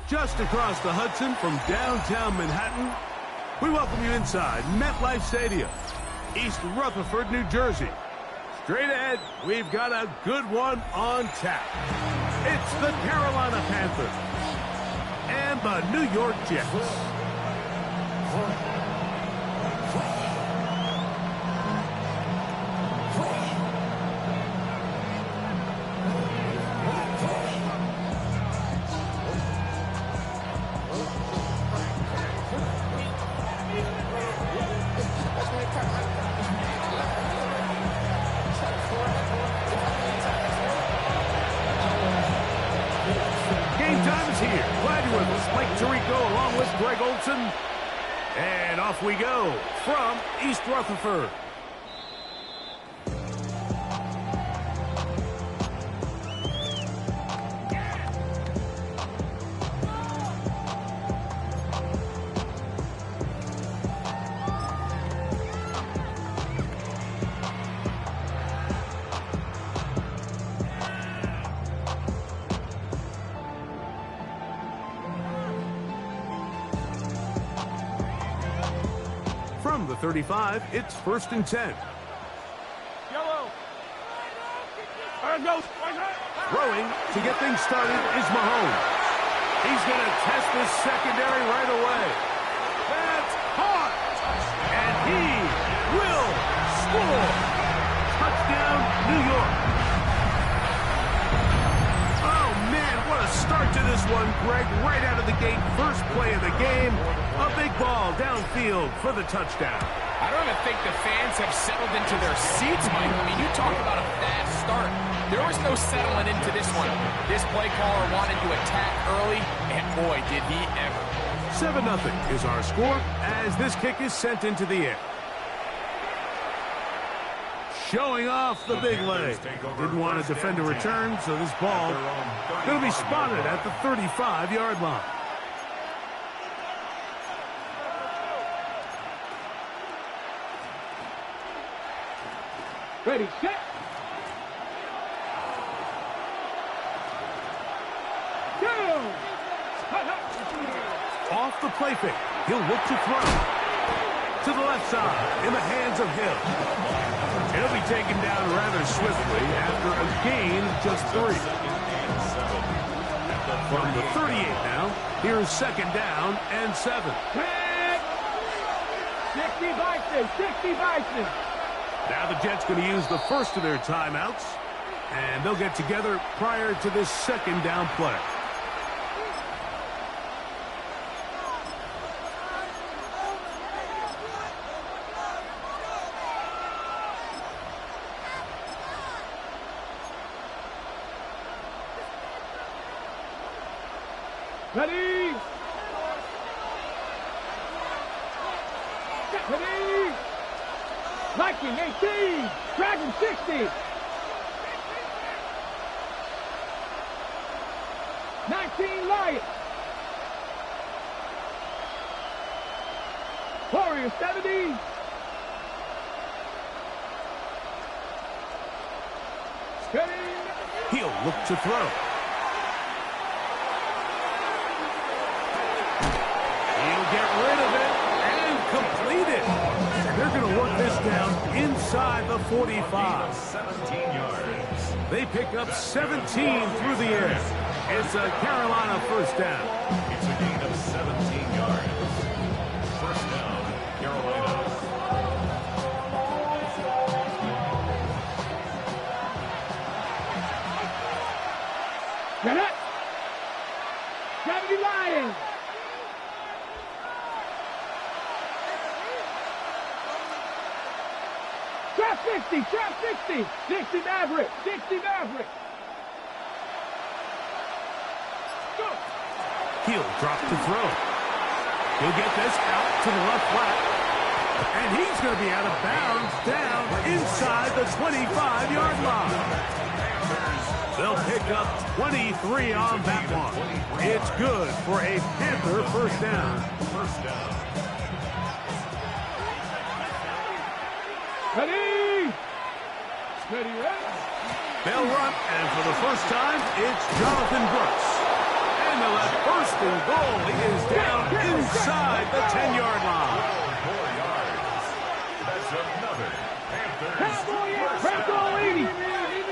Just across the Hudson from downtown Manhattan, we welcome you inside MetLife Stadium, East Rutherford, New Jersey. Straight ahead, we've got a good one on tap. It's the Carolina Panthers and the New York Jets. And off we go from East Rutherford. From the 35, it's 1st and 10. Yellow. Throwing to get things started is Mahomes. He's going to test this secondary right away. That's caught. And he will score. Touchdown, New York. Oh, man, what a start to this one, Greg. Right out of the gate, first play of the game. A big ball downfield for the touchdown. I don't even think the fans have settled into their seats, Mike. I mean, you talk about a fast start. There was no settling into this one. This play caller wanted to attack early, and boy, did he ever. 7-0 is our score as this kick is sent into the air. Showing off the big leg. Didn't want to defend a return, so this ball going to be spotted at the 35-yard line. Ready, set. Go! Off the play fake. He'll look to throw. To the left side, in the hands of Hill. He'll be taken down rather swiftly after a gain of just 3. From the 38 now, here's 2nd down and 7. 60 Bison, 60 Bison. Now the Jets going to use the first of their timeouts, and they'll get together prior to this 2nd down play. Ready? Ready? Viking 18, Dragon 60. 19 Lions. Warriors 70. Steady. He'll look to throw. He'll get rid of it and complete it. They're going to work this down inside the 45. 17 yards. They pick up 17 through the air. It's a Carolina first down. It's a gain of 17 yards. First down, Carolina. Get it. 70 Lions. Trap 60, trap 60. 60 Maverick, 60 Maverick. Go. He'll drop to throw. He'll get this out to the left flat. And he's going to be out of bounds down inside the 25-yard line. They'll pick up 23 on that one. It's good for a Panther first down. First down. Ready? Ready, ready. They'll run, and for the first time, it's Jonathan Brooks. And final at first and goal. He is down inside the 10-yard line. 4 yards. That's another Panthers. First goal 80.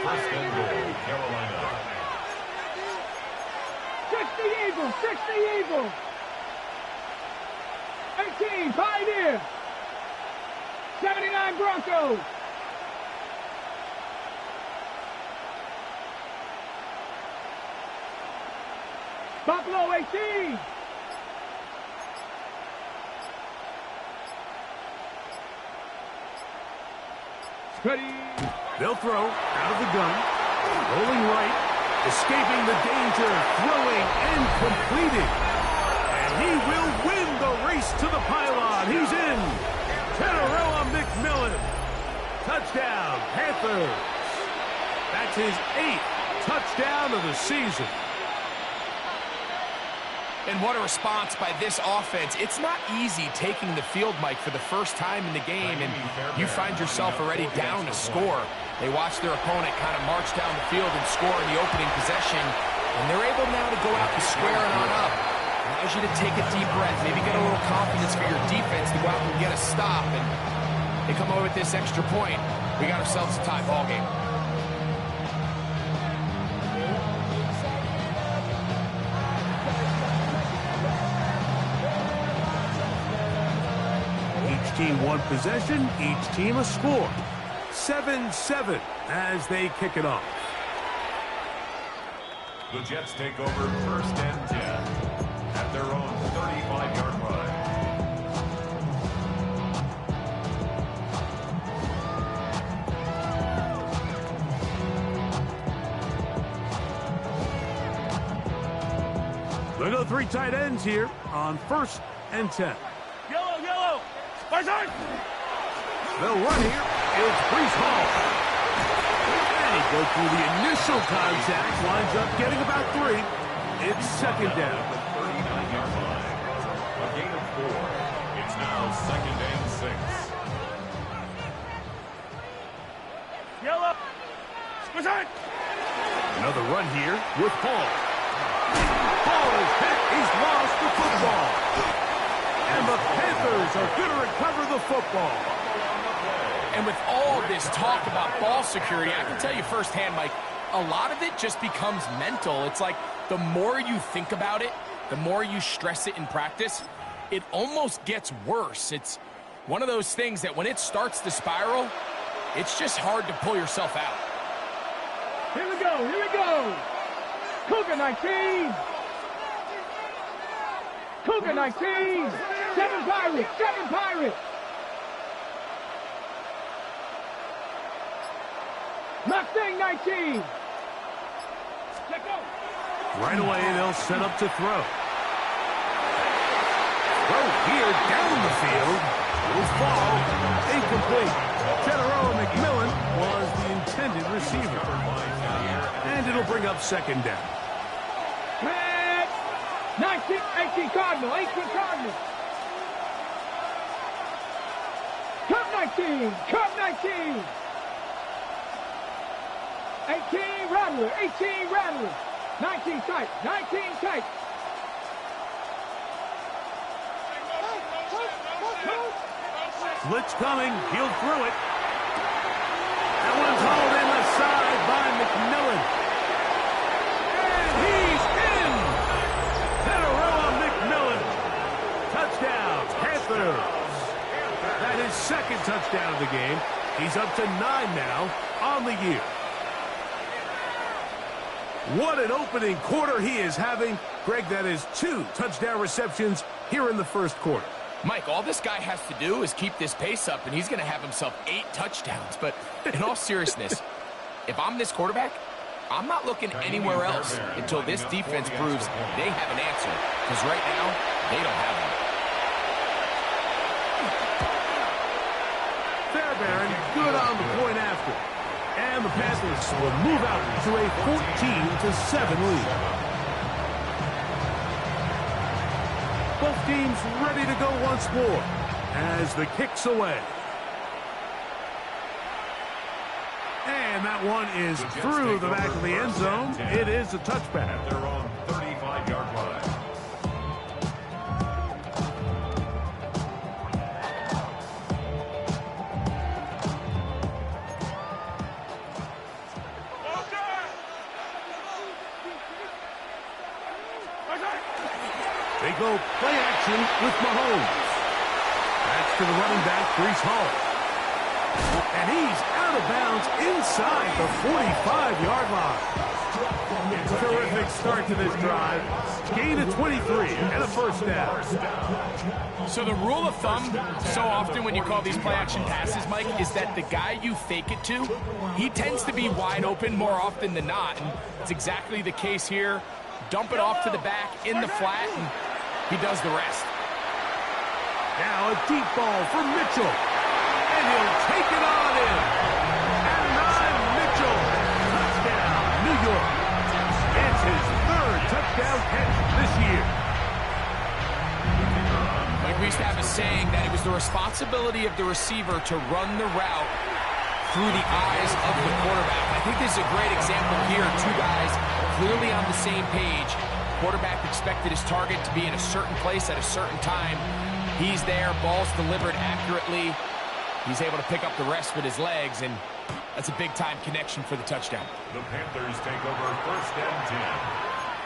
First and goal, Carolina. 60 Eagles, 60 Eagles. 18 Pioneer. 79 Broncos. Buffalo 18. Ready. They'll throw out of the gun. Rolling right. Escaping the danger. Throwing and completing. And he will win the race to the pylon. He's in. Teteroa McMillan. Touchdown, Panthers. That's his 8th touchdown of the season. And what a response by this offense. It's not easy taking the field, Mike, for the first time in the game, and you find yourself already down to score. They watch their opponent kind of march down the field and score in the opening possession, and they're able now to go out and square it on up. Allows you to take a deep breath, maybe get a little confidence for your defense to go out and get a stop, and they come away with this extra point. We got ourselves a tie ball game. Each team one possession, each team a score. 7-7 as they kick it off. The Jets take over first and 10 at their own 35-yard line. They go 3 tight ends here on first and 10. Yellow. Spartan. They'll run here. It's Brees Hall. And he goes through the initial contact, winds up getting about 3. It's second down. 39-yard line. A gain of 4. It's now second and 6. Yellow. Spartan. Another run here with Hall. Hall is hit. He's lost the football. And the Panthers are going to recover the football. And with all this talk about ball security, I can tell you firsthand, Mike, a lot of it just becomes mental. It's like the more you think about it, the more you stress it in practice, it almost gets worse. It's one of those things that when it starts to spiral, it's just hard to pull yourself out. Here we go. Cougar 19. Cougar 19. 7 Pirates. Mustang 19. Let go. Right away, they'll set up to throw. Throw here down the field. Will fall. Incomplete. Teteroa McMillan was the intended receiver. And it'll bring up second down. 18 Cardinal. Cup 19. 18 Rattler. 19 tight. Blitz coming. He'll throw it. That one's hauled in the side by McMillan. And he's in! Teteroa McMillan. Touchdown, Panthers. That is second touchdown of the game. He's up to 9 now on the year. What an opening quarter he is having. Greg, that is 2 touchdown receptions here in the first quarter. Mike, all this guy has to do is keep this pace up, and he's going to have himself 8 touchdowns. But in all seriousness, if I'm this quarterback, I'm not looking anywhere else until this defense proves they have an answer. Because right now, they don't have one. Fairbairn, good on the point after. And the Panthers will move out to a 14-7 lead. Both teams ready to go once more as the kick's away. And that one is through the back of the end zone. It is a touchback. At their own 35-yard line. go play action with Mahomes. That's to the running back, Breece Hall. And he's out of bounds inside the 45-yard line. Terrific start to this drive. Gain of 23 and a first down. So the rule of thumb, so often when you call these play-action passes, Mike, is that the guy you fake it to, he tends to be wide open more often than not. And it's exactly the case here. Dump it off to the back in the flat, and he does the rest. Now a deep ball for Mitchell. And he'll take it on in. And Mitchell. Touchdown, New York. It's his third touchdown catch this year. Like we used to have a saying that it was the responsibility of the receiver to run the route through the eyes of the quarterback. I think this is a great example here. Two guys clearly on the same page. Quarterback expected his target to be in a certain place at a certain time. He's there, ball's delivered accurately. He's able to pick up the rest with his legs, and that's a big-time connection for the touchdown. The Panthers take over first and 10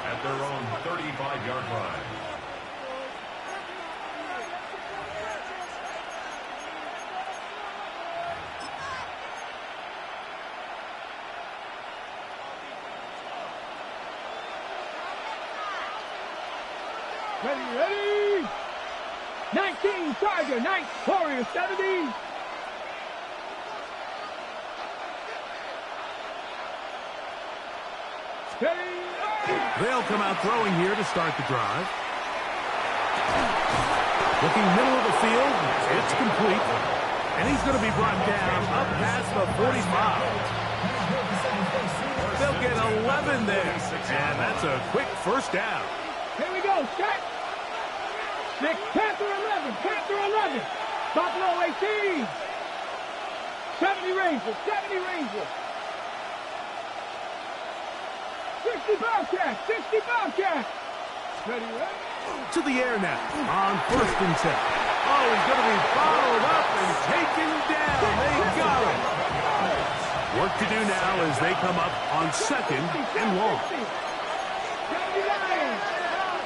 at their own 35-yard line. Ready? 19, Tiger, 9, Warriors, 70. They'll come out throwing here to start the drive. Looking middle of the field, it's complete. And he's going to be brought down up past the 45. They'll get 11 there. And that's a quick first down. Here we go, set. 6, Panther 11, Panther 11. Buffalo 18. 70 Rangers, 70 Rangers. 60 Bobcats, 60 Bobcats. Ready? To the air now on first and 10. Oh, he's going to be followed up and taken down. They got him. Work to do now as they come up on second and long. 70 Lions,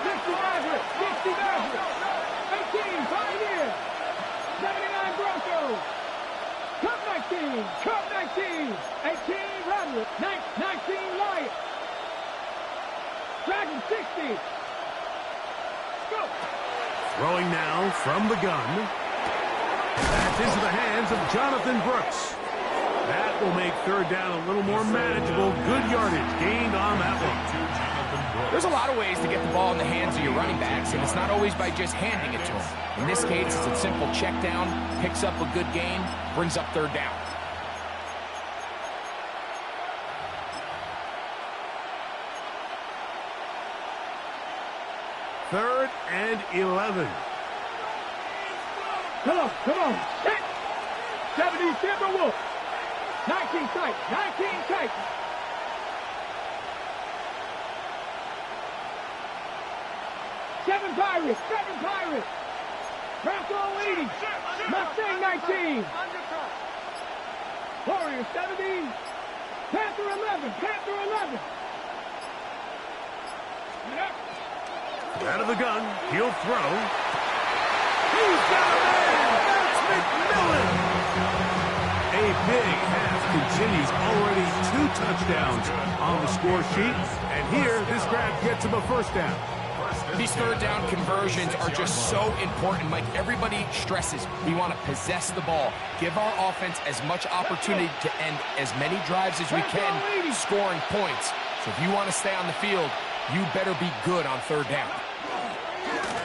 60 Mavericks, 60 Mavericks. 18 Pioneers, 79 Broncos. Cup 19, Cup 19. 18 Rebels, 19 Lions. Dragon 60. Go. Throwing now from the gun. That's into the hands of Jonathan Brooks. That will make third down a little more manageable. Good yardage gained on that one. There's a lot of ways to get the ball in the hands of your running backs, and it's not always by just handing it to them. In this case, it's a simple check down, picks up a good gain, brings up third down. Third and 11. Come on. Set. 70 Timberwolves. 19 tight. 19 tight. 7 Pirates. 7 Pirates. Bronco 80. Mustang 19. Warriors 70. Panther 11. Panther 11. Out of the gun, he'll throw. He's got a man! That's McMillan! A big half continues. Already 2 touchdowns on the score sheet. And here, this grab gets him a first down. These third down conversions are just so important, Mike. Everybody stresses we want to possess the ball, give our offense as much opportunity to end as many drives as we can, scoring points. So if you want to stay on the field, you better be good on third down.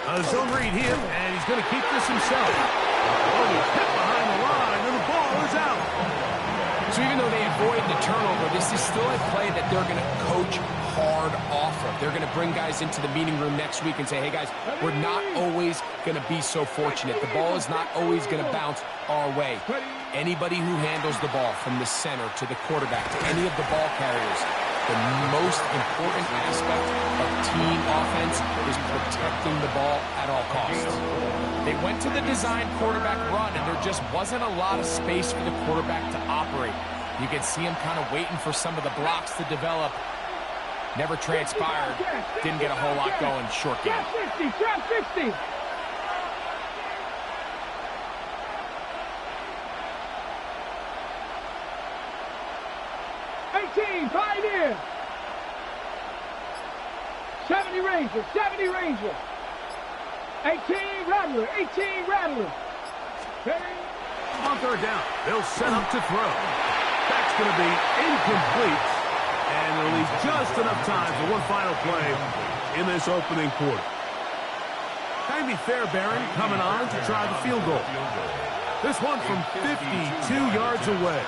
A zone read here, and he's going to keep this himself. Oh, he's hit behind the line, and the ball is out. So even though they avoid the turnover, this is still a play that they're going to coach hard off of. They're going to bring guys into the meeting room next week and say, hey, guys, we're not always going to be so fortunate. The ball is not always going to bounce our way. Anybody who handles the ball from the center to the quarterback to any of the ball carriers, the most important aspect of team offense is protecting the ball at all costs. They went to the design quarterback run, and there just wasn't a lot of space for the quarterback to operate. You can see him kind of waiting for some of the blocks to develop. Never transpired. Didn't get a whole lot going. Short game. Trap 60, trap 60. Pioneer. 70 Ranger, 70 Ranger. 18 Rattler, 18 Rattler. On third down, they'll set up to throw. That's going to be incomplete. And they'll leave just enough time for one final play in this opening quarter. Can be fair, Barron, coming on to try the field goal. This one from 52 yards away.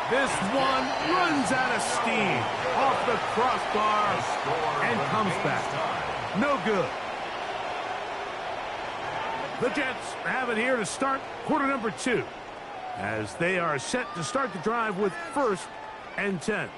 This one runs out of steam off the crossbar and comes back. No good. The Jets have it here to start quarter number 2 as they are set to start the drive with 1st and 10.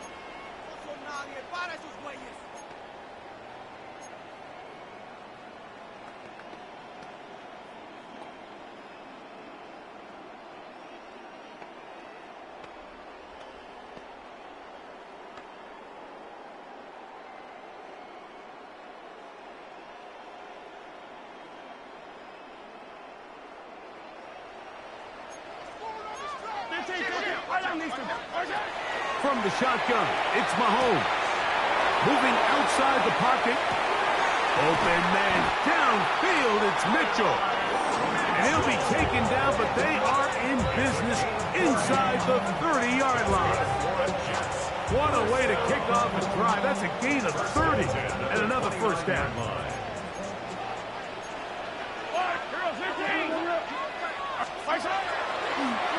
From the shotgun, it's Mahomes. Moving outside the pocket. Open man downfield, it's Mitchell. And he'll be taken down, but they are in business inside the 30-yard line. What a way to kick off a drive. That's a gain of 30 and another first down.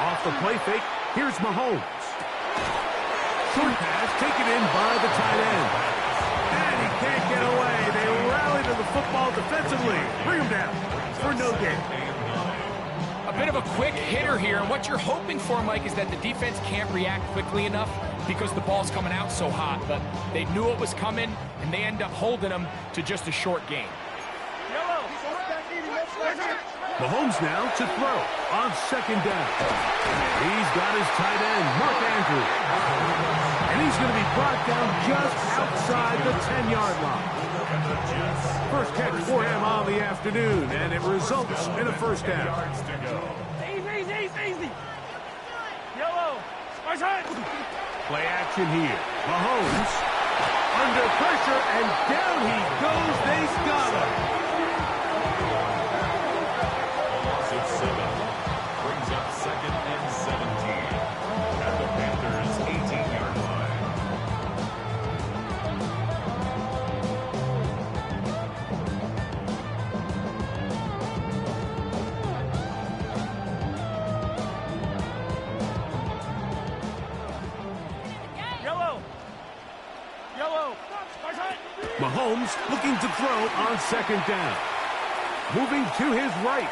Off the play fake, here's Mahomes. Short pass taken in by the tight end. And he can't get away. They rally to the football defensively. Bring him down for no gain. A bit of a quick hitter here, and what you're hoping for, Mike, is that the defense can't react quickly enough because the ball's coming out so hot. But they knew it was coming, and they end up holding them to just a short gain. Mahomes now to throw on 2nd down. He's got his tight end, Mark Andrews. And he's going to be brought down just outside the 10-yard line. First catch for him on the afternoon, and it results in a first down. Easy. Yellow. Play action here. Mahomes under pressure, and down he goes. They've got him. Brings up 2nd and 17 at the Panthers' 18-yard line. Yellow. Mahomes looking to throw on 2nd down. Moving to his right.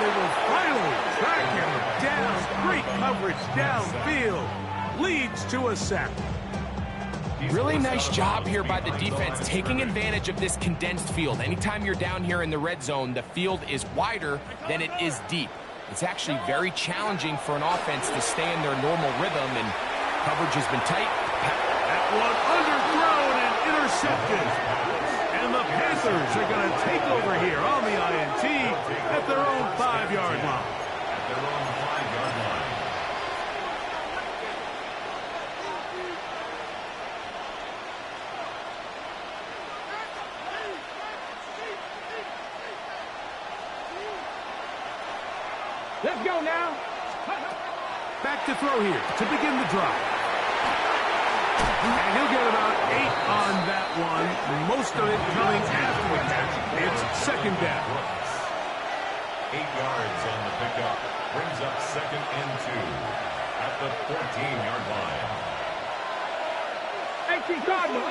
They will finally track him down. Great coverage downfield. Leads to a sack. Really nice job here by the defense, taking advantage of this condensed field. Anytime you're down here in the red zone, the field is wider than it is deep. It's actually very challenging for an offense to stay in their normal rhythm, and coverage has been tight. That one underthrown and intercepted. And the Panthers are going to take over here on the INT at their own 5-yard line. At their own 5-yard line. Let's go now. Back to throw here to begin the drive. And he'll get about 8 on that one. Most of it coming after the catch. It's 2nd down. 8 yards on the pickup. Brings up 2nd and 2 at the 14-yard line. 18 Cardinal.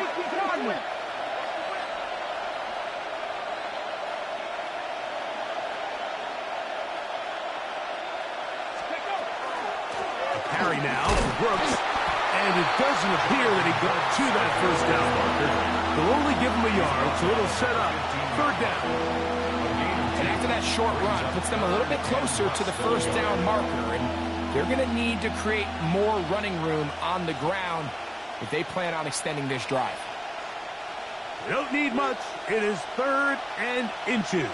Carry now for Brooks. And it doesn't appear that he got to that first down marker. They'll only give him a yard, so it'll set up 3rd down. And after that short run puts them a little bit closer to the first down marker, and they're going to need to create more running room on the ground if they plan on extending this drive. They don't need much. It is 3rd and inches.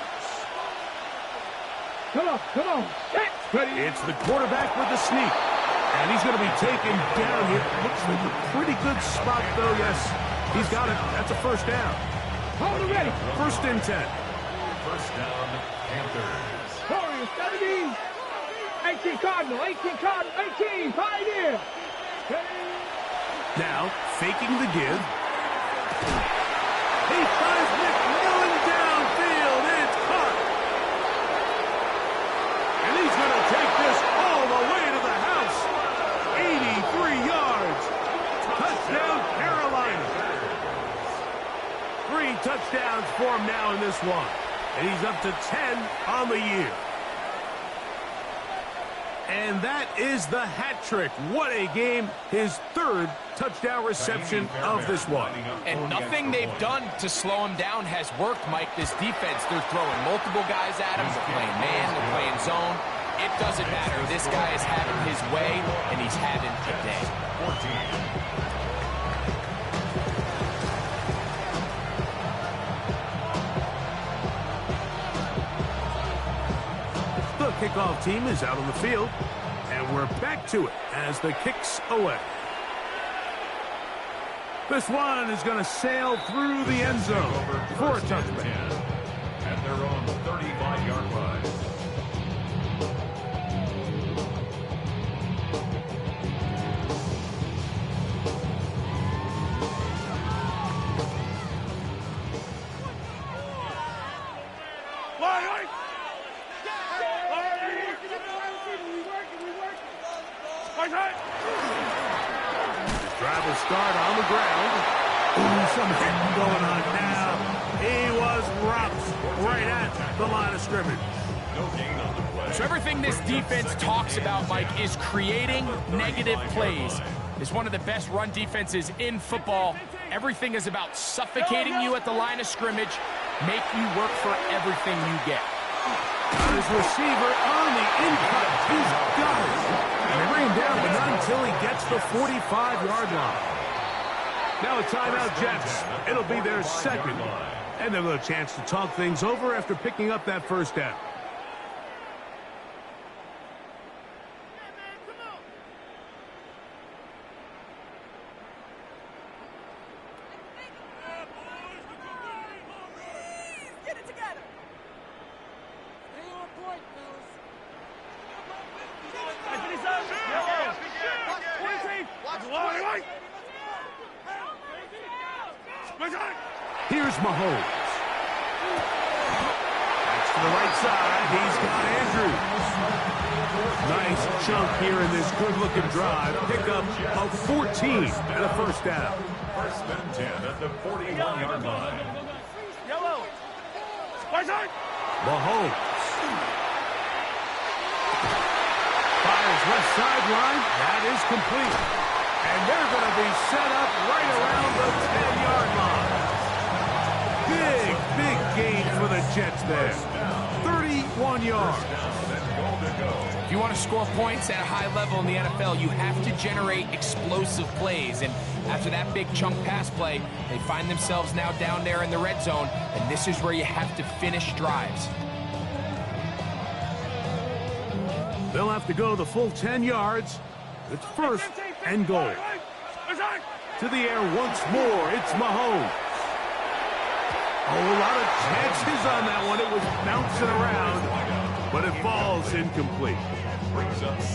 Come on. Set. Ready. It's the quarterback with the sneak. And he's going to be taken down here. Looks like a pretty good spot, though. Yes, he's got it. That's a first down. Hold it ready. 1st and 10. First down, Panthers. Warriors, 17. 18 Cardinal. 18 Pioneer. Now, faking the give. He finds McMillan downfield. It's caught. And he's going to take this all the way to the house. 83 yards. Touchdown, Carolina. 3 touchdowns for him now in this one. And he's up to 10 on the year. And that is the hat trick. What a game. His 3rd touchdown reception of this one. And nothing they've done to slow him down has worked, Mike. This defense, they're throwing multiple guys at him. They're playing man, they're playing zone. It doesn't matter. This guy is having his way, and he's having a day. 14. The kickoff team is out on the field, and we're back to it as the kick's away. This one is going to sail through the end zone for a touchdown. At their own 35-yard line. Drive will start on the ground. Ooh, some hitting going on now. He was rocked right at the line of scrimmage. No gain on the play. So everything this defense talks about, Mike, is creating negative plays. It's one of the best run defenses in football. Everything is about suffocating you at the line of scrimmage, make you work for everything you get. His receiver on the in-cut. He's got it. And they bring him down, but not until he gets the 45-yard line. Now a timeout, Jets. It'll be their 2nd. And they'll have a chance to talk things over after picking up that first down. Here's Mahomes. That's to the right side. He's got Andrews. Nice chunk here in this good-looking drive. Pick up of 14 and a first down. 1st and 10 at the 41-yard line. Mahomes. Fires left sideline. That is complete. And they're going to be set up right around the 10-yard line. Big gain for the Jets there. 31 yards. If you want to score points at a high level in the NFL, you have to generate explosive plays. And after that big chunk pass play, they find themselves now down there in the red zone. And this is where you have to finish drives. They'll have to go the full 10 yards. It's 1st and goal. To the air once more. It's Mahomes. Oh, a lot of chances on that one. It was bouncing around, but it falls incomplete.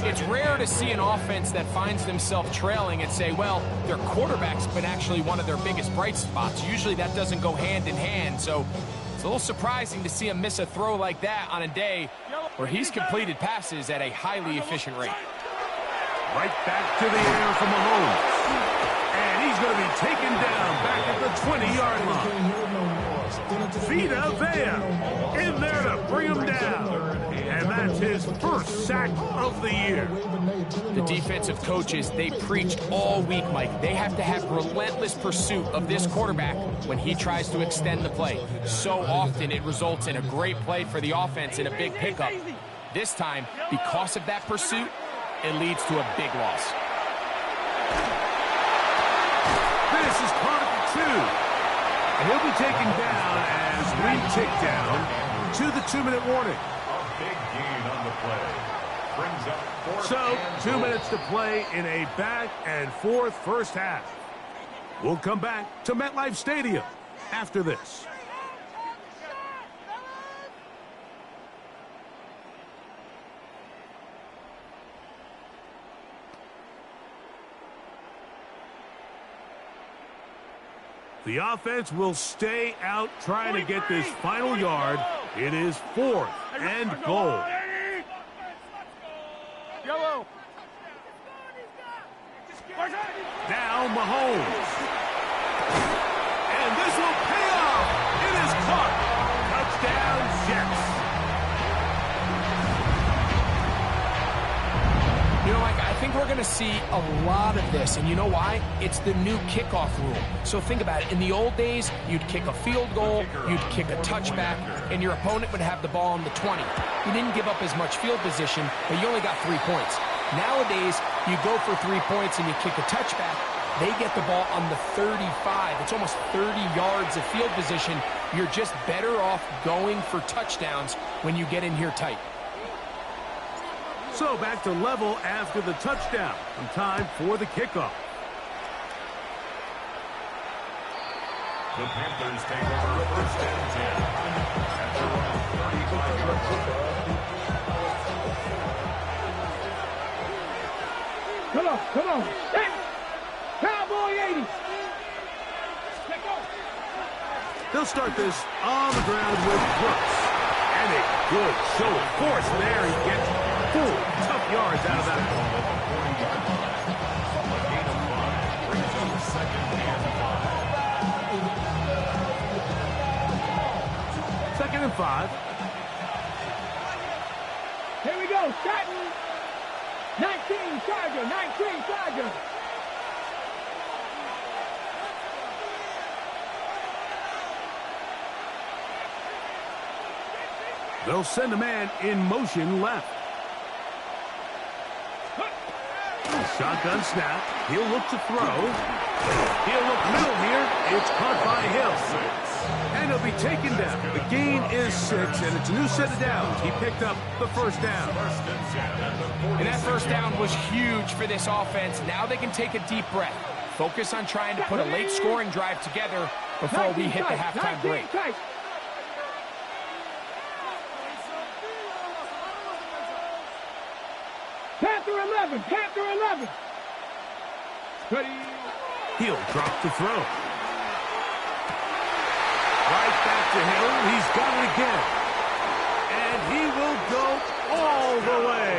It's rare to see an offense that finds themselves trailing and say, well, their quarterback's been actually one of their biggest bright spots. Usually that doesn't go hand in hand, so it's a little surprising to see him miss a throw like that on a day where he's completed passes at a highly efficient rate. Right back to the air from Mahomes. And he's going to be taken down back at the 20-yard line. Vita Vea in there to bring him down. And that's his first sack of the year. The defensive coaches, they preach all week, Mike. They have to have relentless pursuit of this quarterback when he tries to extend the play. So often it results in a great play for the offense and a big pickup. This time, because of that pursuit, it leads to a big loss. This is Chronicle 2. And he'll be taken down as we tick down to the 2-minute warning. A big gain on the play. Brings up fourth So, and 2 goal. minutes to play in a back-and-forth first half. We'll come back to MetLife Stadium after this. The offense will stay out trying to get this final yard. It is 4th and goal. Yellow. Now Mahomes. And this will pay off. It is caught. Touchdown, Jets. You know, Mike, I think we're going to see a lot of this, and you know why? It's the new kickoff rule. So think about it. In the old days, you'd kick a field goal, you'd kick a touchback, and your opponent would have the ball on the 20. You didn't give up as much field position, but you only got 3 points. Nowadays, you go for 3 points and you kick a touchback, they get the ball on the 35. It's almost 30 yards of field position. You're just better off going for touchdowns when you get in here tight. So back to level after the touchdown. And time for the kickoff. The Panthers take over first and 10 at their own 35-yard line. Come on. Hey! Cowboy 80. They'll start this on the ground with Brooks. And a good show of force there. He gets 4 tough yards out of that. A gain of 5 brings up second and 5. Second and 5. Here we go. Starting. 19 Charger. They'll send a man in motion left. Shotgun snap. He'll look to throw. He'll look middle here. It's caught by Hill. And he'll be taken down. The gain is 6, and it's a new set of downs. He picked up the first down. And that first down was huge for this offense. Now they can take a deep breath. Focus on trying to put a late scoring drive together before we hit the halftime break. Panther 11. Ready. He'll drop the throw. Right back to Hill. He's got it again. And he will go all the way.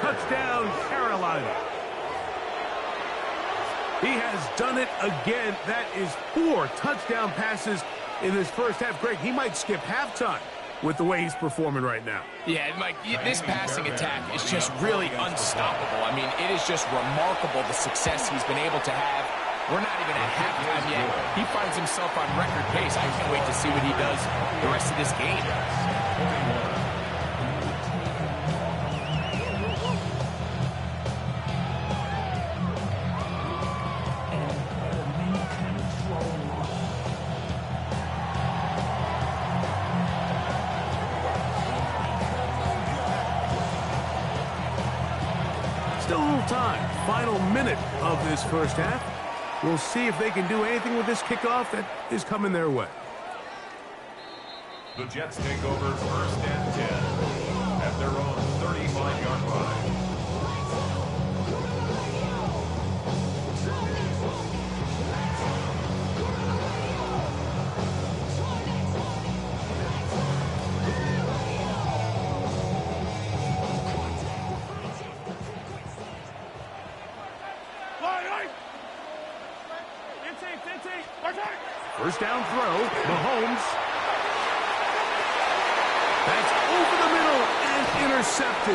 Touchdown, Carolina. He has done it again. That is 4 touchdown passes in this first half. Greg, he might skip halftime with the way he's performing right now. Yeah, Mike, this passing attack is just really unstoppable. I mean, it is just remarkable the success he's been able to have. We're not even at halftime yet. He finds himself on record pace. I can't wait to see what he does the rest of this game. Still a little time. Final minute of this first half. We'll see if they can do anything with this kickoff that is coming their way. The Jets take over first and 10 at their own 35-yard line. First down throw, Mahomes. That's over the middle and intercepted.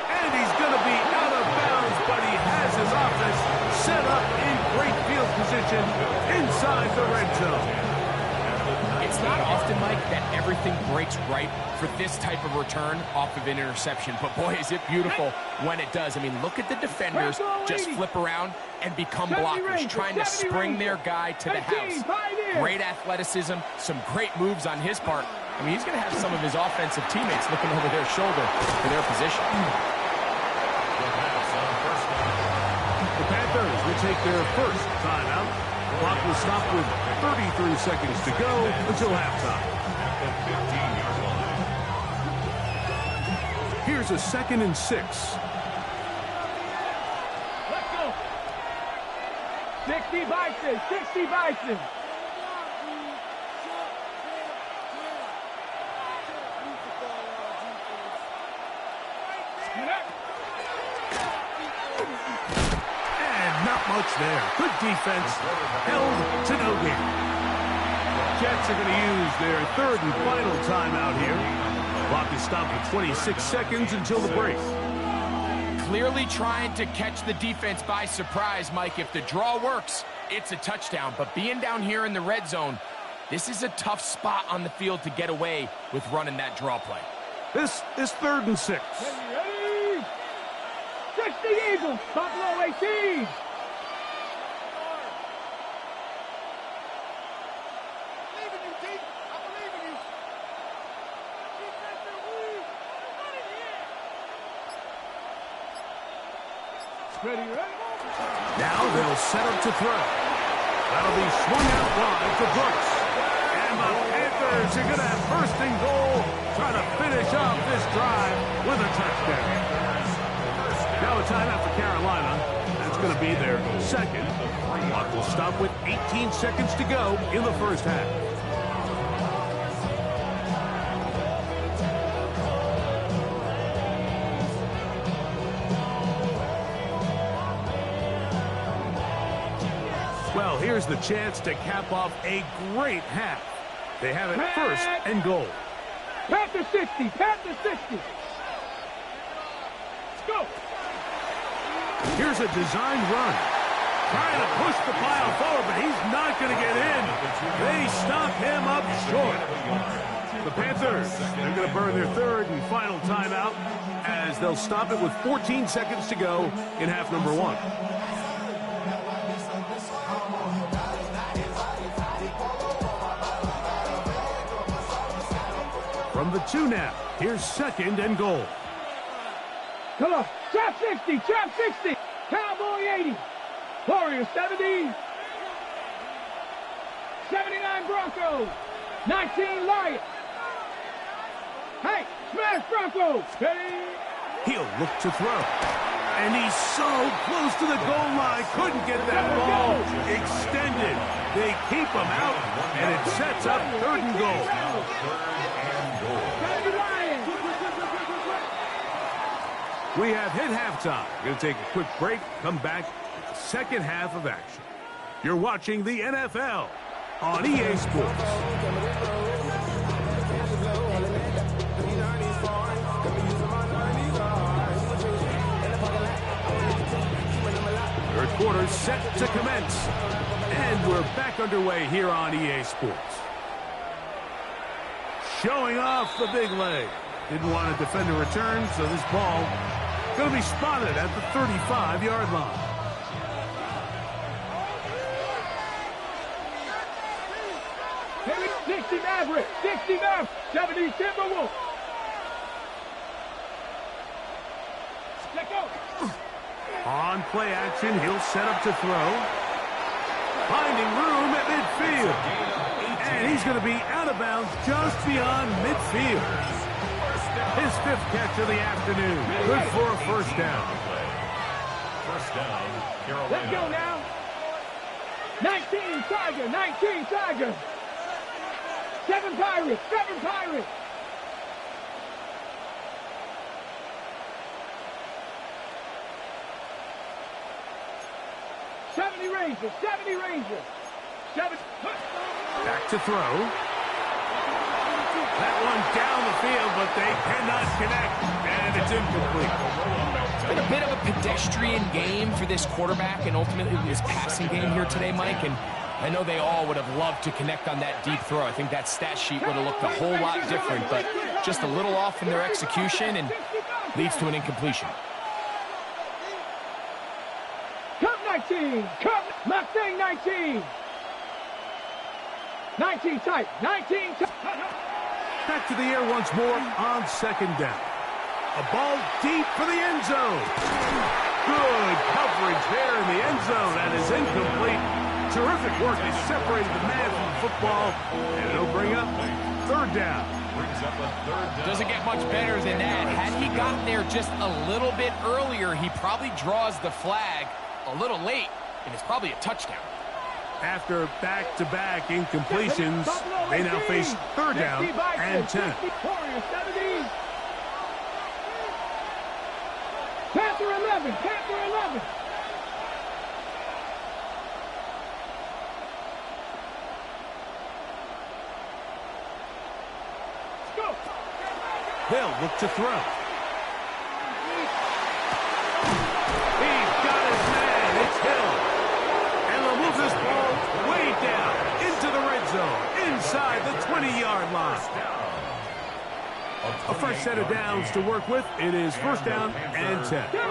And he's going to be out of bounds, but he has his offense set up in great field position inside the red zone. It's not often, Mike, that everything breaks right for this type of return off of an interception. But, boy, is it beautiful when it does. I mean, look at the defenders just flip around and become blockers, trying to spring their guy to the house. Great athleticism, some great moves on his part. I mean, he's going to have some of his offensive teammates looking over their shoulder for their position. The Panthers will take their first timeout. Clock will stop with 33 seconds to go until halftime. Here's a 2nd and 6. Let's go. 60 Bison, 60 Bison. Not much there. Good defense. Held to no gain. Jets are going to use their 3rd and final timeout here. Clock is stopped with 26 seconds until the break. Clearly trying to catch the defense by surprise, Mike. If the draw works, it's a touchdown. But being down here in the red zone, this is a tough spot on the field to get away with running that draw play. This is 3rd and 6. Ready? 60 Eagles, Buffalo 18. Ready, ready? Now they'll set up to throw. That'll be swung out wide to Brooks. And the Panthers are going to have 1st and goal, trying to finish off this drive with a touchdown. Now a timeout for Carolina. That's going to be their 2nd. Clock will stop with 18 seconds to go in the first half. Well, here's the chance to cap off a great half. They have it 1st and goal. Panthers 60, Panthers 60. Let's go. Here's a designed run. Trying to push the pile forward, but he's not going to get in. They stop him up short. The Panthers, they're going to burn their 3rd and final timeout as they'll stop it with 14 seconds to go in half number 1. From the 2 now, here's 2nd and goal. Come on, trap 60, trap 60. Cowboy 80. Warriors 70. 79 Broncos. 19 Lions. Hey, smash Broncos. Hey. He'll look to throw. And he's so close to the goal line. Couldn't get that ball extended. They keep him out, and it sets up 3rd and goal. We have hit halftime. We're going to take a quick break, come back with the second half of action. You're watching the NFL on EA Sports. Third quarter set to commence. And we're back underway here on EA Sports. Showing off the big leg. Didn't want to defend a return, so this ball going to be spotted at the 35-yard line. Hey, 60 Maverick, 60 Maverick, 70 Timberwolves. Let go. On play action, he'll set up to throw. Finding room at midfield. And he's going to be out of bounds just beyond midfield. His 5th catch of the afternoon. Good for a 1st down. 1st down, Carolina. Let's go now. 19 Tiger, 19 Tiger. 7 Pirates, 7 Pirates. Rangers, 70 Rangers. 7. Back to throw. down the field, but they cannot connect, and it's incomplete. It's been a bit of a pedestrian game for this quarterback and ultimately this passing game here today, Mike, and I know they all would have loved to connect on that deep throw. I think that stat sheet would have looked a whole lot different, but just a little off in their execution and leads to an incompletion. Cup 19. Cup Mustang 19. 19 tight. 19 tight. Back to the air once more on second down. A ball deep for the end zone. Good coverage there in the end zone. That is incomplete. Terrific work. They separated the man from the football, and it'll bring up third down. Doesn't get much better than that. Had he gotten there just a little bit earlier, he probably draws the flag a little late, and it's probably a touchdown. After back-to-back incompletions, they now face third down and 10. Panther 11. Panther 11. They'll look to throw. He's got his man. It's Hill. And they'll move this ball way down into the red zone, inside the 20-yard line. A fresh set of downs to work with. It is first down and 10. A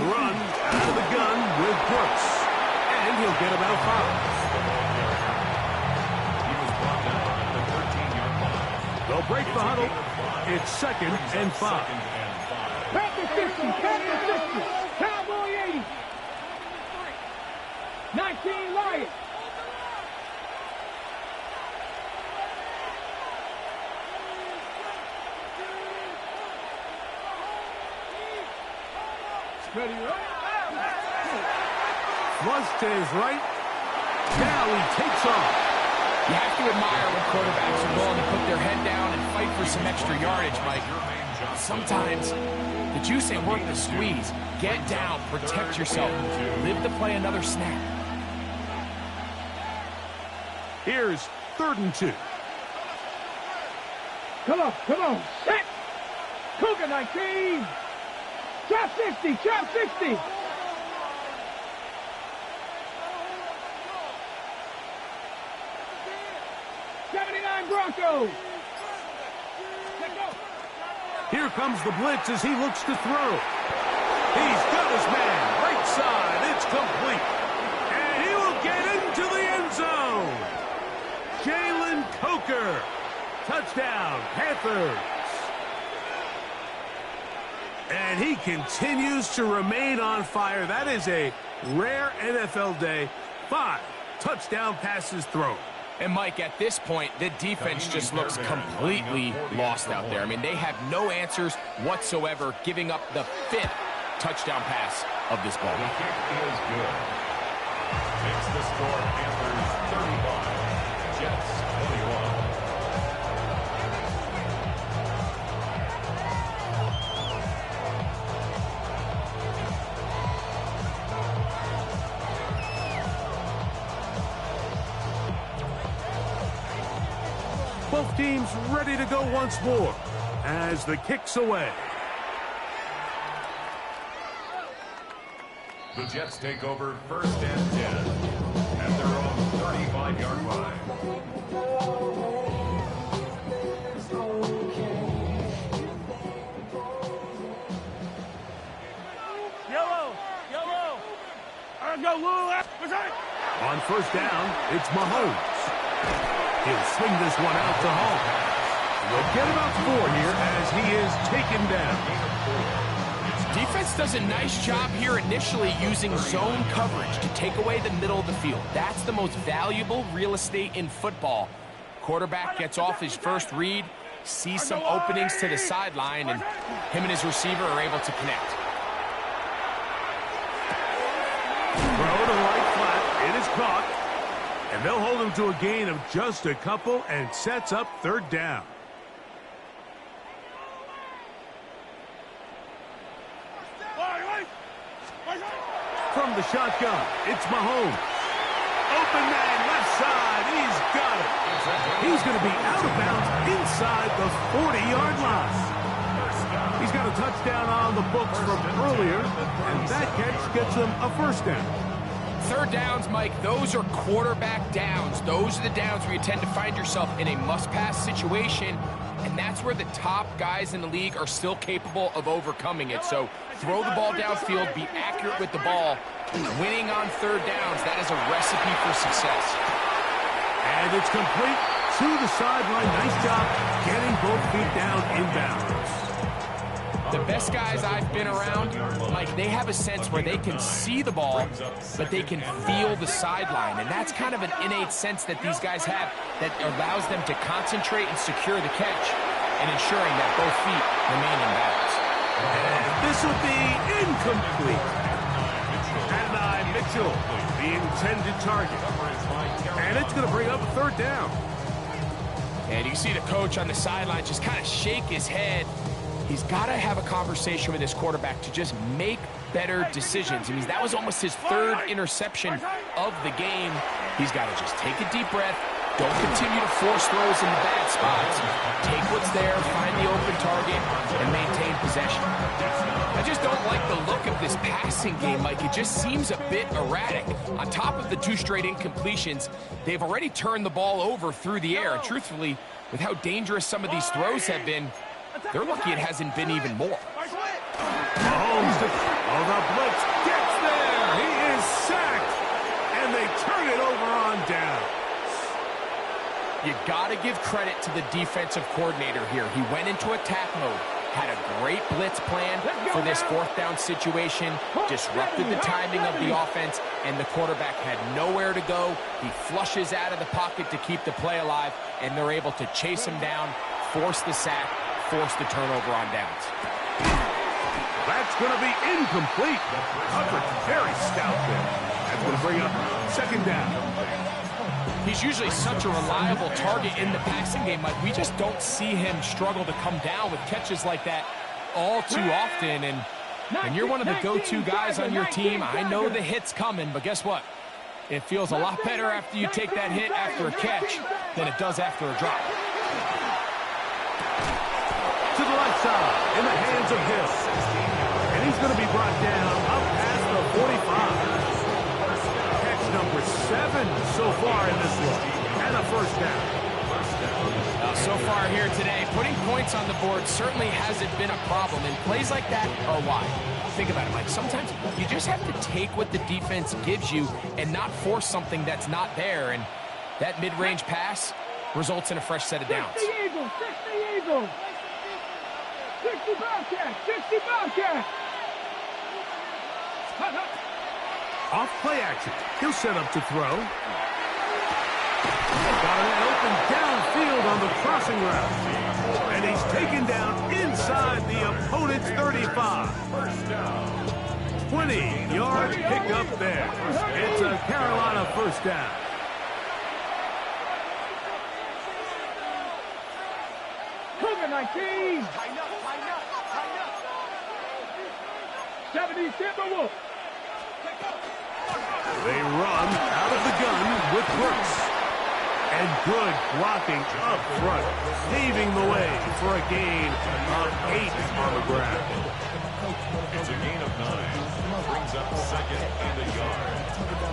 run out of the gun with Brooks. And he'll get about 5. They'll break the huddle. It's second and 5. Panther 50. Panther 50. Cowboy 80. 19 Lions. Flush to his right. Now he takes off. You have to admire when quarterbacks are willing to put their head down and fight for some extra yardage, Mike. Sometimes the juice ain't worth the squeeze. Get down, protect yourself, live to play another snap. Here's third and 2. Come on, come on. Set. Cougar 19. Trap 60, trap 60. Broncos. Here comes the blitz as he looks to throw. He's got his man. Right side. It's complete. And he will get into the end zone. Jalen Coker. Touchdown, Panthers. And he continues to remain on fire. That is a rare NFL day. 5 touchdown passes thrown. And, Mike, at this point, the defense just looks completely lost out there. I mean, they have no answers whatsoever, giving up the 5th touchdown pass of this ball. The kick is good. Makes the score Panthers 35, Jets 21. Both teams ready to go once more as the kick's away. The Jets take over first and 10 at their own 35-yard line. Yellow. On first down, it's Mahomes. He'll swing this one out to home. We'll get about 4 here as he is taken down. Defense does a nice job here initially using zone coverage to take away the middle of the field. That's the most valuable real estate in football. Quarterback gets off his first read, sees some openings to the sideline, and him and his receiver are able to connect. Throw to right flat. It is caught. And they'll hold him to a gain of just a couple and sets up third down. From the shotgun, it's Mahomes. Open man, left side. He's got it. He's going to be out of bounds inside the 40-yard line. He's got a touchdown on the books from earlier, and that catch gets him a first down. Third downs, Mike, those are quarterback downs. Those are the downs where you tend to find yourself in a must-pass situation, and that's where the top guys in the league are still capable of overcoming it. So throw the ball downfield, be accurate with the ball. Winning on third downs, that is a recipe for success. And it's complete to the sideline. Nice job getting both feet down inbounds. The best guys I've been around, Mike, they have a sense where they can see the ball, but they can feel the sideline. And that's kind of an innate sense that these guys have that allows them to concentrate and secure the catch and ensuring that both feet remain in bounds. And this will be incomplete. Adonai Mitchell, the intended target. And it's going to bring up a third down. And you can see the coach on the sideline just kind of shake his head. He's got to have a conversation with his quarterback to just make better decisions. I mean, that was almost his third interception of the game. He's got to just take a deep breath. Don't continue to force throws into bad spots. Take what's there, find the open target, and maintain possession. I just don't like the look of this passing game, Mike. It just seems a bit erratic. On top of the 2 straight incompletions, they've already turned the ball over through the air. And truthfully, with how dangerous some of these throws have been, they're lucky it hasn't been even more. Mahomes, the blitz gets there. He is sacked, and they turn it over on down. You got to give credit to the defensive coordinator here. He went into attack mode, had a great blitz plan for this fourth down situation, disrupted the timing of the offense, and the quarterback had nowhere to go. He flushes out of the pocket to keep the play alive, and they're able to chase him down, force the sack, force the turnover on downs. That's going to be incomplete. Coverage very stout there. That's going to bring up second down. He's usually such a reliable target in the passing game. Like, we just don't see him struggle to come down with catches like that all too often. And when you're one of the go-to guys on your team, I know the hit's coming, but guess what? It feels a lot better after you take that hit after a catch than it does after a drop. To the left side, in the hands of Hill. And he's going to be brought down up past the 45. Catch number 7 so far in this one. And a first down. So far here today, putting points on the board certainly hasn't been a problem. And plays like that are why. Think about it, Mike. Sometimes you just have to take what the defense gives you and not force something that's not there. And that mid-range pass results in a fresh set of downs. 60 Eagles, 60 Eagles. 60 Bobcats, 60 Bobcats. Off play action. He'll set up to throw. Got a man open downfield on the crossing route. And he's taken down inside the opponent's 35. 20-yard pickup there. It's a Carolina first down. Cougar 19. 70 Timberwolves. They run out of the gun with Brooks. And good blocking up front, paving the way for a gain of 8 on the ground. It's a gain of 9. Brings up second and a yard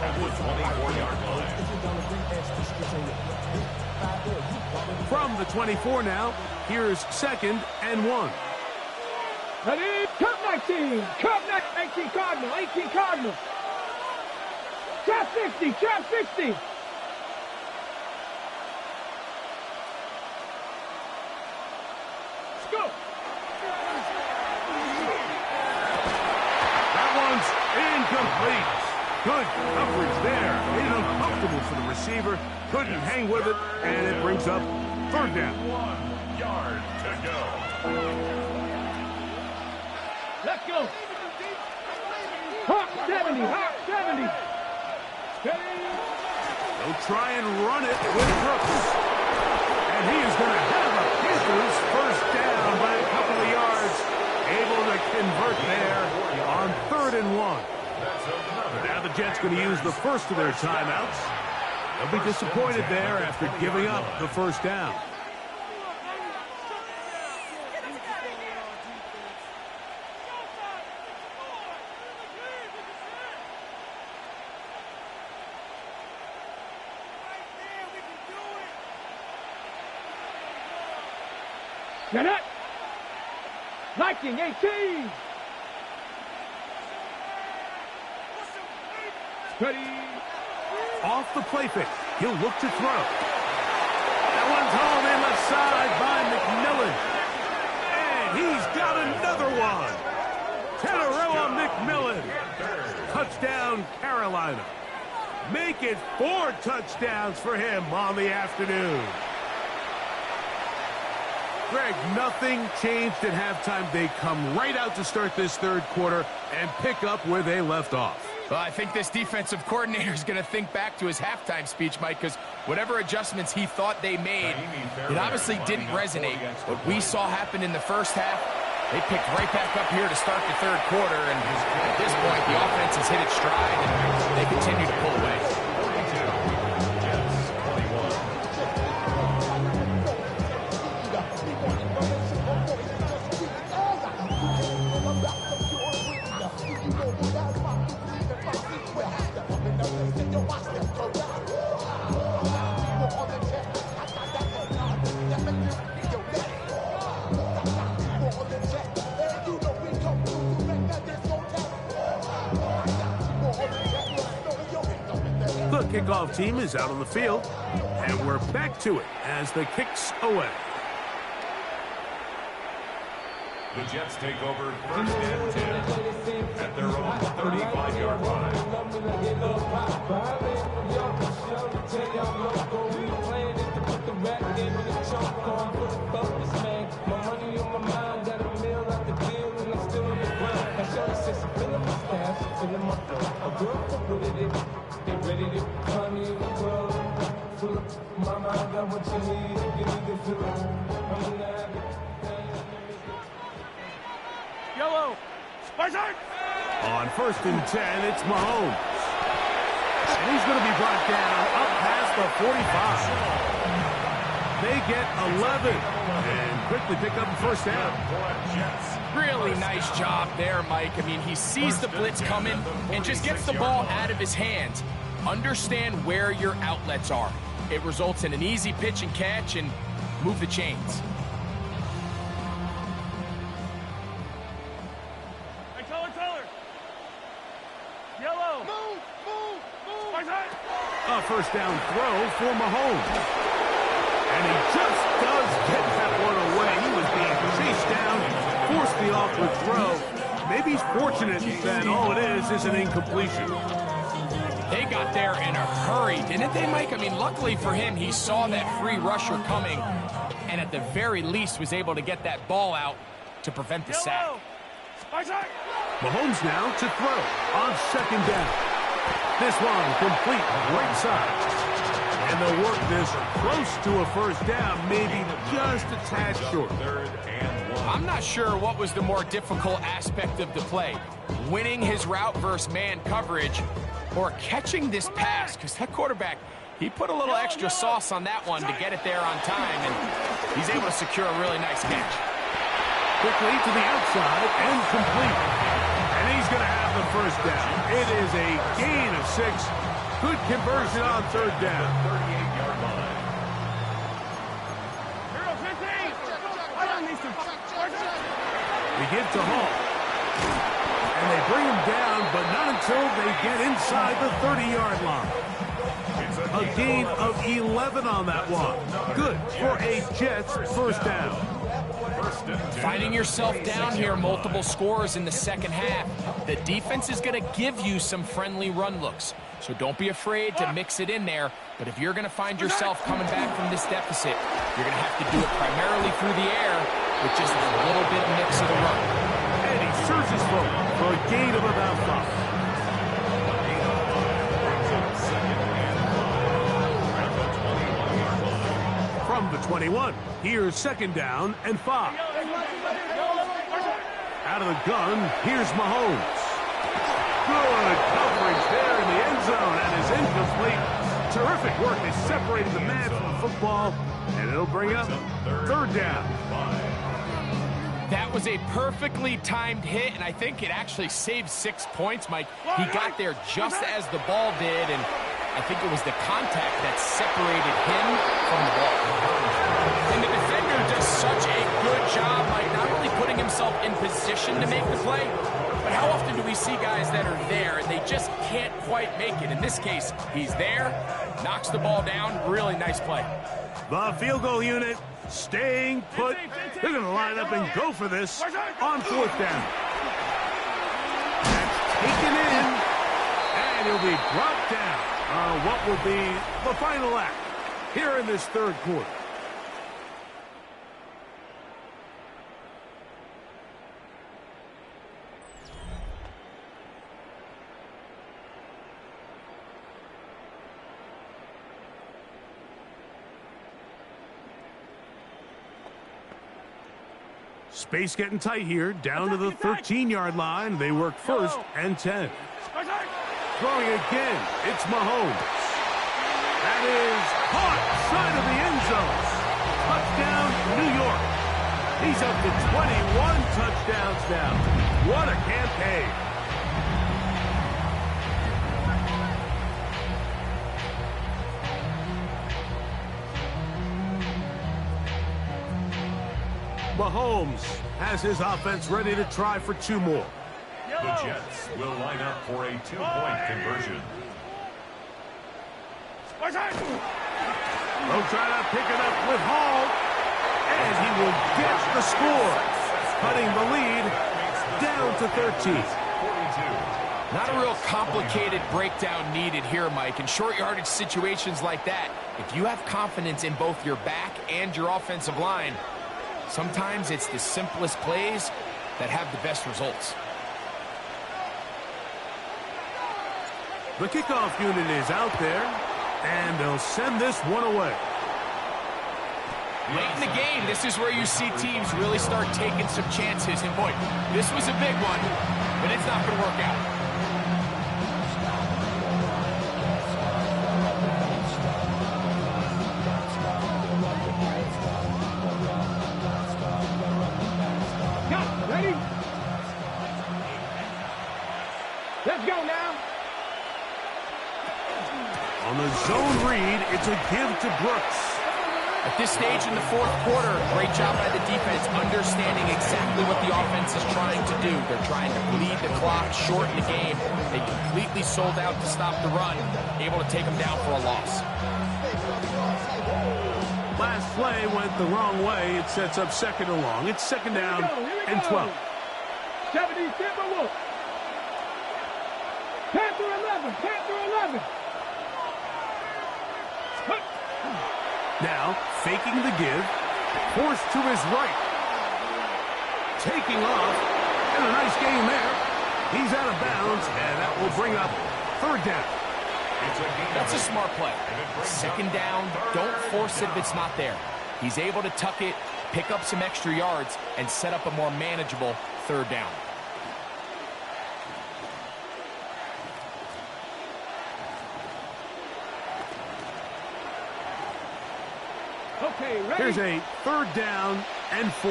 at the 24-yard line. From the 24 now, here's second and 1. Ready? Cup 19. Cup 19 Cardinal. 18 Cardinal. Trap 60. Trap 60. Let's go. That one's incomplete. Good coverage there. Made it uncomfortable for the receiver. Couldn't hang with it, and it brings up third down. 1 yard to go. Let's go. Hawk 70. Hawk 70. They'll try and run it with Brooks. And he is going to have a Panthers first down by a couple of yards. Able to convert there on 3rd and 1. Now the Jets going to use the first of their timeouts. They'll be disappointed there after giving up the first down. Jeanette. Liking 18. Steady. Off the play fake. He'll look to throw. That one's home in left side by McMillan. And he's got another one. 10 in a row on McMillan. Touchdown, Carolina. Make it 4 touchdowns for him on the afternoon. Greg, nothing changed at halftime. They come right out to start this third quarter and pick up where they left off. Well, I think this defensive coordinator is going to think back to his halftime speech, Mike, because whatever adjustments he thought they made, it obviously didn't resonate. What we saw happen in the first half, they picked right back up here to start the third quarter, and at this point, the offense has hit its stride, and they continue to pull away. The kickoff team is out on the field, and we're back to it as the kick's away. The Jets take over first and 10 at their own 35-yard line. Yellow. Spicer. On first and 10, it's Mahomes. And he's going to be brought down up past the 45. They get 11 and quickly pick up the first down. Really nice job there, Mike. I mean, he sees the blitz coming and just gets the ball out of his hands. Understand where your outlets are. It results in an easy pitch and catch and move the chains. Yellow. Move. A first down throw for Mahomes. And he just does get that one away. He was being chased down, forced the awkward throw. Maybe he's fortunate that all it is an incompletion. They got there in a hurry, didn't they, Mike? I mean, luckily for him, he saw that free rusher coming and at the very least was able to get that ball out to prevent the sack. Mahomes now to throw on second down. This one complete right side. And they'll work this close to a first down, maybe just a tad short. I'm not sure what was the more difficult aspect of the play, winning his route versus man coverage or catching this pass, because that quarterback, he put a little extra sauce on that one to get it there on time, and he's able to secure a really nice catch. Quickly to the outside and complete. And he's going to have the first down. It is a gain of 6. Good conversion on third down. 38-yard line. We give to Hall. And they bring him down, but not until they get inside the 30-yard line. A gain of 11 on that one. Good for a Jets first down. Finding yourself down here, multiple scores in the second half. The defense is going to give you some friendly run looks. So don't be afraid to mix it in there. But if you're going to find yourself coming back from this deficit, you're going to have to do it primarily through the air with just a little bit of mix of the run. And he surges forward for a gain of about 5. From the 21, here's second down and 5. Out of the gun, here's Mahomes. Good coverage there in the end zone, and is incomplete. Terrific work is separating the man from the football, and it'll bring up third down. That was a perfectly timed hit, and I think it actually saved 6 points, Mike. He got there just as the ball did, and I think it was the contact that separated him from the ball. And the defender does such a good position to make the play. But how often do we see guys that are there and they just can't quite make it? In this case, he's there, knocks the ball down. Really nice play. The field goal unit staying put. They're going to line up and go for this on fourth down. That's taken in, and he'll be brought down on what will be the final act here in this third quarter. Space getting tight here, down to the 13-yard line. They work first and 10. Throwing again, it's Mahomes. That is caught side of the end zone. Touchdown, New York. He's up to 21 touchdowns now. What a campaign. Mahomes has his offense ready to try for two more. The Jets will line up for a two-point conversion. They'll try to pick it up with Hall, and he will get the score, cutting the lead down to 13. Not a real complicated breakdown needed here, Mike. In short yardage situations like that, if you have confidence in both your back and your offensive line, sometimes it's the simplest plays that have the best results. The kickoff unit is out there, and they'll send this one away. Late in the game, this is where you see teams really start taking some chances. And boy, this was a big one, but it's not going to work out. Ready? Let's go now. On the zone read, it's a give to Brooks. At this stage in the fourth quarter, great job by the defense understanding exactly what the offense is trying to do. They're trying to bleed the clock, shorten the game. They completely sold out to stop the run, able to take them down for a loss. Last play went the wrong way. It sets up second and long. It's second down and 12. 70 Timberwolves. Panther 11. Panther 11. Now, faking the give. Forced to his right. Taking off. And a nice game there. He's out of bounds, and that will bring up third down. That's a smart play. Second down, don't force it if it's not there. He's able to tuck it, pick up some extra yards, and set up a more manageable third down. Okay, ready? Here's a third down and 4.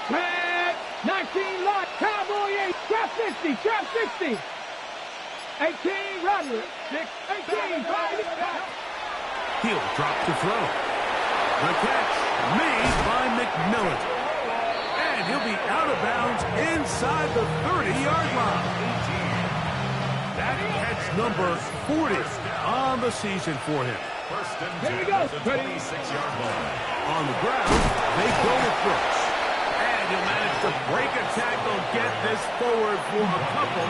Red, 19 lock, Cowboy 8, trap 60, trap 60. 18, Roderick, 6, 18, 5. He'll drop to throw. The catch made by McMillan. And he'll be out of bounds inside the 30-yard line. That catch number 40 on the season for him. First and 10 Here we go. at the 26-yard line. On the ground, they go with Brooks. And he'll manage to break a tackle, get this forward for a couple.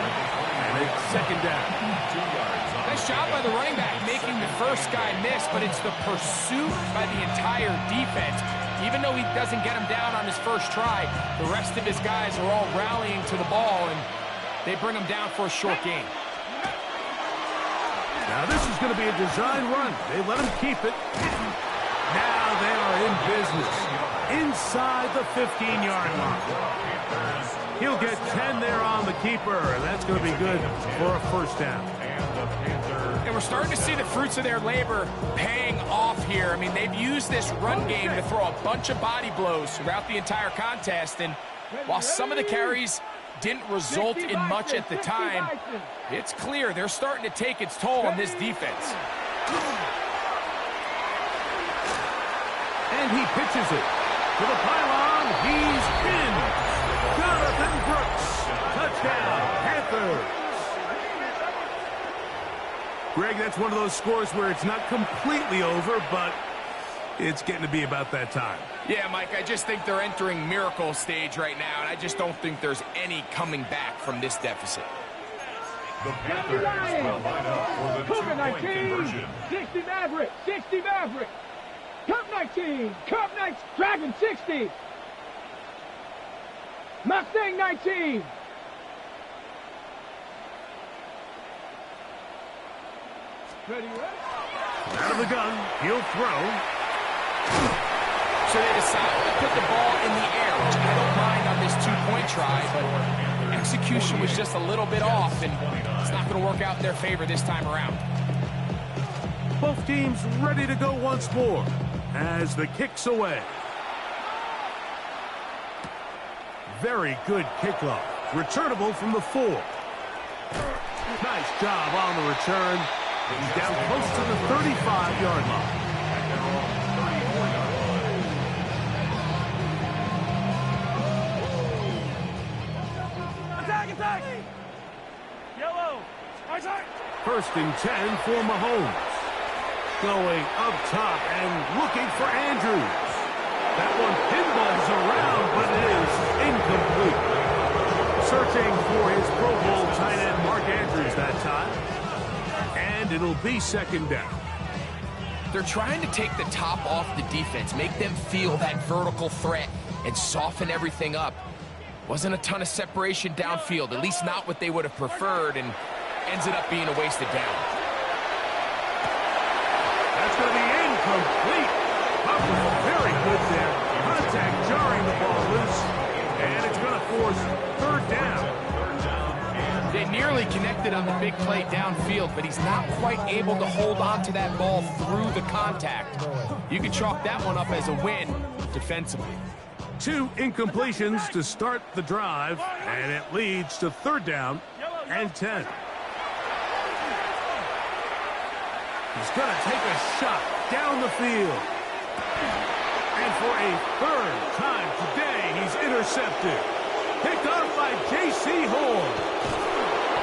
And it's second down. 2 yards on Nice job by the running back making the first guy miss, but it's the pursuit by the entire defense. Even though he doesn't get him down on his first try, the rest of his guys are all rallying to the ball, and they bring him down for a short gain. Now this is going to be a design run. They let him keep it. Now they are in business. Inside the 15-yard line. He'll get 10 there on the keeper, and that's going to be good for a first down. And we're starting to see the fruits of their labor paying off here. I mean, they've used this run game to throw a bunch of body blows throughout the entire contest, and while some of the carries didn't result in much at the time, it's clear they're starting to take its toll on this defense. And he pitches it to the pylon. He's in Jonathan Brooks. Touchdown, Panthers. Greg, that's one of those scores where it's not completely over, but it's getting to be about that time. Yeah, Mike, I just think they're entering miracle stage right now, and I just don't think there's any coming back from this deficit. The Panthers will line up for the Cougar two-point 19, conversion. 60 Maverick, 60 Maverick. Cup 19, Cup 19, Dragon 60. Mustang 19. Ready, Out of the gun, he'll throw. So they decide to put the ball in the air, which I don't mind on this two-point try, but execution was just a little bit off, and it's not going to work out in their favor this time around. Both teams ready to go once more as the kick's away. Very good kickoff. Returnable from the 4. Nice job on the return. He's down close to the 35-yard line. Attack, attack! Yellow! First and 10 for Mahomes. Going up top and looking for Andrews. That one pinballs around, but it is incomplete. Searching for his Pro Bowl tight end Mark Andrews that time. And it'll be second down. They're trying to take the top off the defense, make them feel that vertical threat, and soften everything up. Wasn't a ton of separation downfield, at least not what they would have preferred, and ends it up being a wasted down. That's going to be incomplete. Huff was very good there. Contact jarring the ball loose, and it's going to force third down. They nearly connected on the big play downfield, but he's not quite able to hold on to that ball through the contact. You can chalk that one up as a win defensively. 2 incompletions to start the drive, and it leads to third down and 10. He's going to take a shot down the field. And for a third time today, he's intercepted. Picked off by J.C. Horn.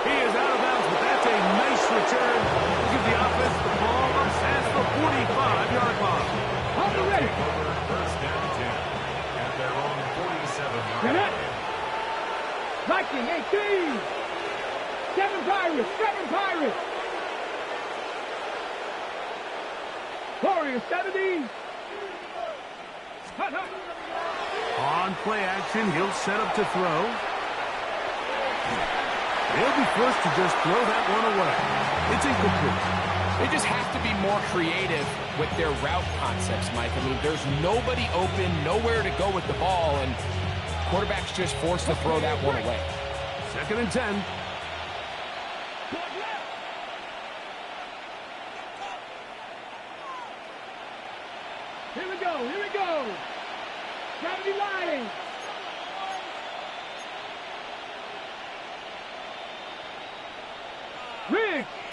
He is out of bounds, but that's a nice return. We'll give the offense the ball up past the 45-yard line. On the ready. First down 10 at their own 47-yard line. Viking 18. 7 Pirates, 7 Pirates. Warriors 70. Hut, hut. On play action, he'll set up to throw. He'll be first to just throw that one away. It's incomplete. They just have to be more creative with their route concepts, Mike. I mean, there's nobody open, nowhere to go with the ball, and quarterback's just forced to throw that one away. Second and 10. Here we go, here we go. 70 Lions.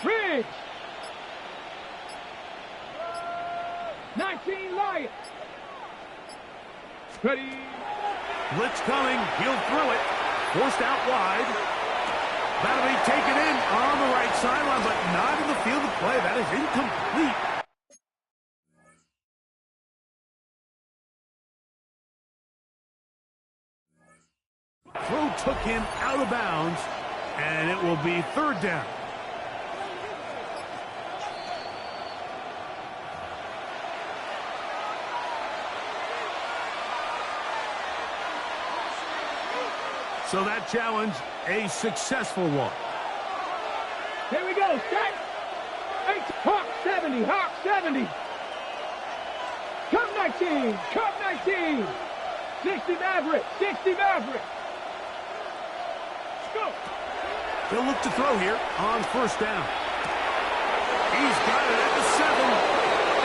Riggs. 19 Lions. Ready. Blitz coming. He'll throw it. Forced out wide. That'll be taken in on the right sideline, but not in the field of play. That is incomplete. Throw took him out of bounds, and it will be third down. So that challenge, a successful one. Here we go, set. Hawk 70, Hawk 70. Cup 19, Cup 19. 60 Maverick, 60 Maverick. Go. He'll look to throw here on first down. He's got it at the 7,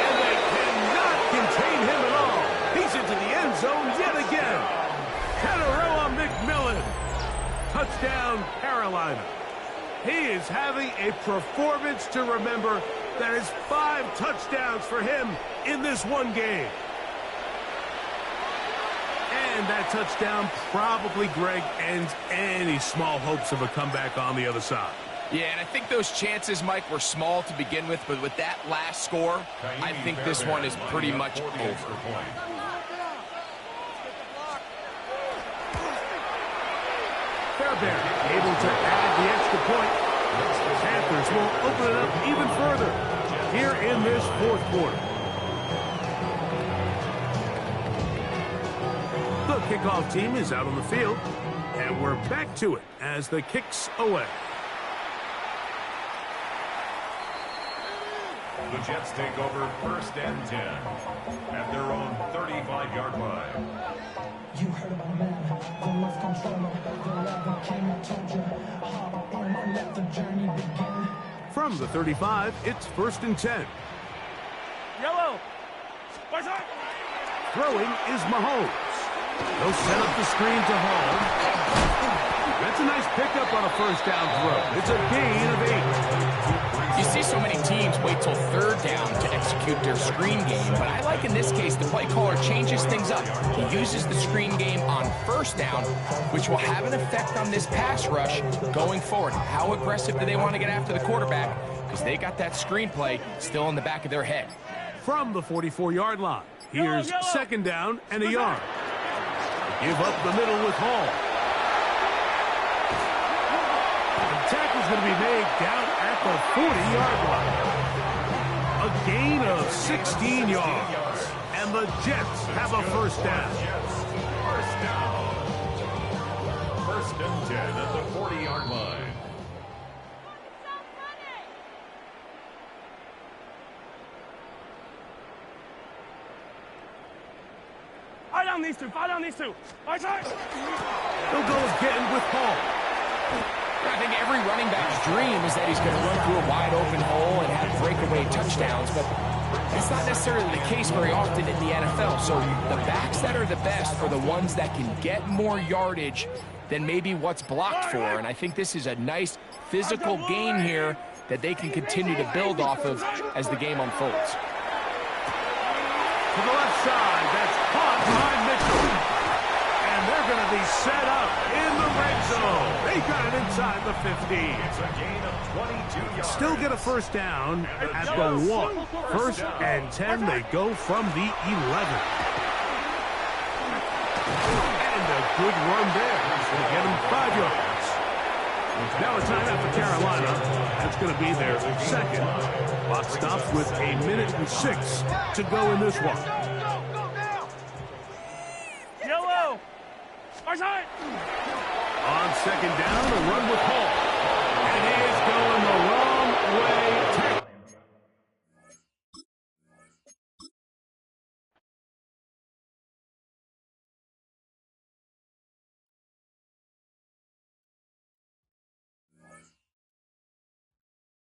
and they cannot contain him at all. He's into the end zone yet again. Canaroa McMillan. Touchdown, Carolina. He is having a performance to remember. That is 5 touchdowns for him in this one game. And that touchdown probably, Greg, ends any small hopes of a comeback on the other side. Yeah, and I think those chances, Mike, were small to begin with, but with that last score, I think this one is pretty much over. Fairbairn able to add the extra point. The Panthers will open it up even further here in this fourth quarter. The kickoff team is out on the field, and we're back to it as the kick's away. The Jets take over 1st and 10 at their own 35-yard line. You heard about man, the love controller, the love came and told you, hop in and let the journey begin. From the 35, it's 1st and 10. Yellow. Throwing is Mahomes. They'll set up the screen to Hall. That's a nice pickup on a first down throw. It's a gain of 8. You see so many teams wait till 3rd down to execute their screen game, but I like in this case the play caller changes things up. He uses the screen game on 1st down, which will have an effect on this pass rush going forward. How aggressive do they want to get after the quarterback? Because they got that screen play still in the back of their head. From the 44-yard line, here's 2nd down and a yard. Give up the middle with Hall. The tackle's going to be made down at the 40-yard line. A gain of 16 yards. And the Jets have a first down. First down. 1st and 10 at the 40-yard line. Fight on these two. They'll go again with Hall. I think every running back's dream is that he's going to run through a wide open hole and have breakaway touchdowns, but that's not necessarily the case very often in the NFL. So the backs that are the best are the ones that can get more yardage than maybe what's blocked for, and I think this is a nice physical gain here that they can continue to build off of as the game unfolds. To the left side, that's caught by Mitchell. And they're going to be set up in the red zone. They got it inside the 15. It's a gain of 22 yards. Still get a first down at the 1. 1st and 10, they go from the 11. And a good run there. Going to get them 5 yards. Now a timeout for Carolina. That's going to be their 2nd. Clock stops with 1:06 to go in this one. Yellow. On 2nd down, a run with Hall.